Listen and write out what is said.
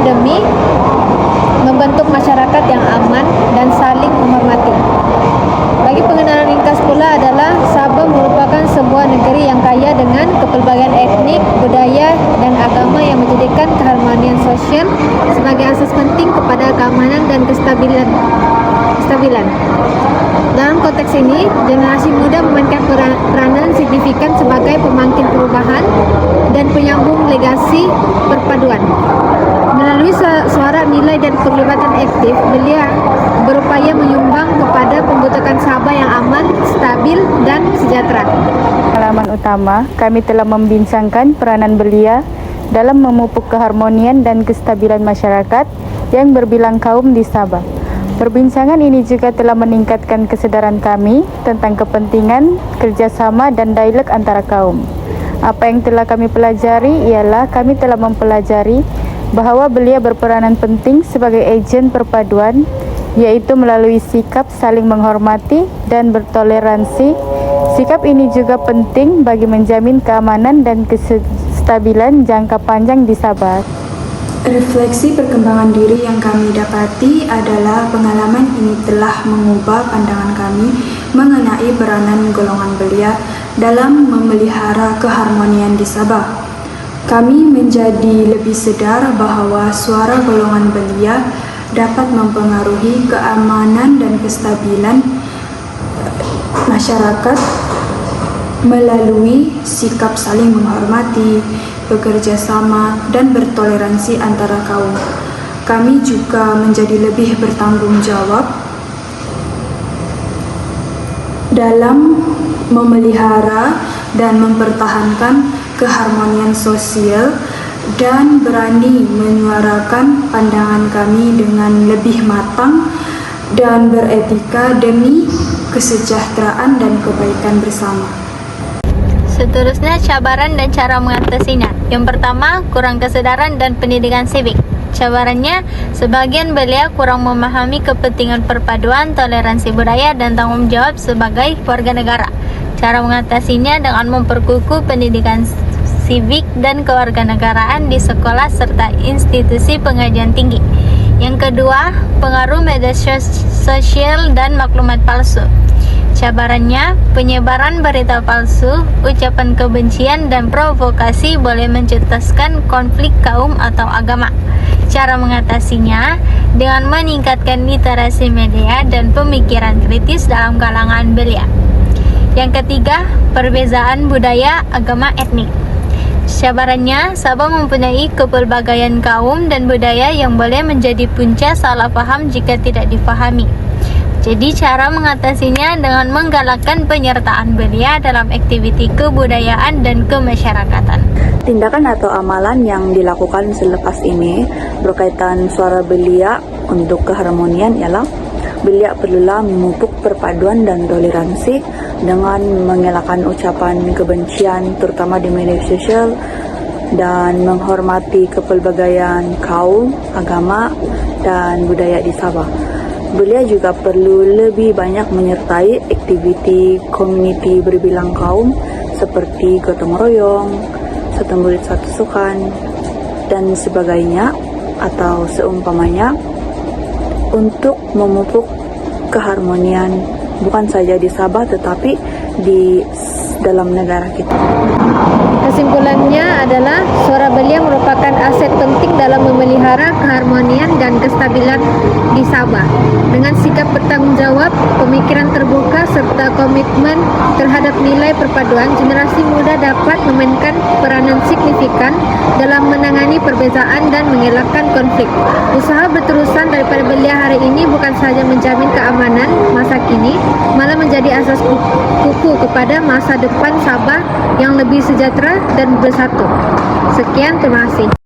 demi membentuk masyarakat yang aman dan saling menghormati. Bagi pengenalan ringkas pula adalah Sabah merupakan sebuah negeri yang kaya dengan kepelbagaian etnik, budaya, dan agama yang menjadikan keharmonian sosial sebagai asas penting kepada keamanan dan kestabilan. Dalam konteks ini, generasi muda memainkan peranan signifikan sebagai pemangkin perubahan dan penyambung legasi perpaduan. Melalui suara, nilai, dan keterlibatan aktif, belia berupaya menyumbang kepada pembentukan Sabah yang aman, stabil, dan sejahtera. Pengalaman utama, kami telah membincangkan peranan belia dalam memupuk keharmonian dan kestabilan masyarakat yang berbilang kaum di Sabah. Perbincangan ini juga telah meningkatkan kesedaran kami tentang kepentingan kerjasama dan dialog antara kaum. Apa yang telah kami pelajari ialah kami telah mempelajari bahwa belia berperanan penting sebagai agen perpaduan, yaitu melalui sikap saling menghormati dan bertoleransi. Sikap ini juga penting bagi menjamin keamanan dan kestabilan jangka panjang di Sabah. Refleksi perkembangan diri yang kami dapati adalah pengalaman ini telah mengubah pandangan kami mengenai peranan golongan belia dalam memelihara keharmonian di Sabah. Kami menjadi lebih sadar bahwa suara golongan belia dapat mempengaruhi keamanan dan kestabilan masyarakat melalui sikap saling menghormati, bekerja sama, dan bertoleransi antara kaum. Kami juga menjadi lebih bertanggung jawab dalam memelihara dan mempertahankan keharmonian sosial dan berani menyuarakan pandangan kami dengan lebih matang dan beretika demi kesejahteraan dan kebaikan bersama. Seterusnya, cabaran dan cara mengatasinya. Yang pertama, kurang kesadaran dan pendidikan sivik. Cabarannya, sebagian belia kurang memahami kepentingan perpaduan, toleransi budaya, dan tanggung jawab sebagai warga negara. Cara mengatasinya dengan memperkukuh pendidikan sivik dan kewarganegaraan di sekolah serta institusi pengajian tinggi. Yang kedua, pengaruh media sosial dan maklumat palsu. Cabarannya, penyebaran berita palsu, ucapan kebencian, dan provokasi boleh mencetuskan konflik kaum atau agama. Cara mengatasinya dengan meningkatkan literasi media dan pemikiran kritis dalam kalangan belia. Yang ketiga, perbedaan budaya, agama, etnik. Cabarannya, Sabah mempunyai kepelbagaian kaum dan budaya yang boleh menjadi punca salah paham jika tidak difahami. Jadi cara mengatasinya dengan menggalakkan penyertaan belia dalam aktiviti kebudayaan dan kemasyarakatan. Tindakan atau amalan yang dilakukan selepas ini berkaitan suara belia untuk keharmonian ialah belia perlulah memupuk perpaduan dan toleransi dengan mengelakkan ucapan kebencian terutama di media sosial dan menghormati kepelbagaian kaum, agama, dan budaya di Sabah. Belia juga perlu lebih banyak menyertai aktiviti komuniti berbilang kaum seperti gotong royong, satu murid satu sukan, dan sebagainya atau seumpamanya untuk memupuk keharmonian bukan saja di Sabah tetapi di dalam negara kita. Kesimpulannya adalah suara belia merupakan aset penting dalam memelihara keharmonian dan kestabilan di Sabah. Dengan sikap bertanggung jawab, pemikiran terbuka, serta komitmen terhadap nilai perpaduan, generasi muda dapat memainkan peranan signifikan dalam menangani perbezaan dan mengelakkan konflik. Usaha berterusan daripada belia hari ini bukan sahaja menjamin keamanan masa kini, malah menjadi asas kukuh kepada masa depan Sabah yang lebih sejahtera dan bersatu. Sekian, terima kasih.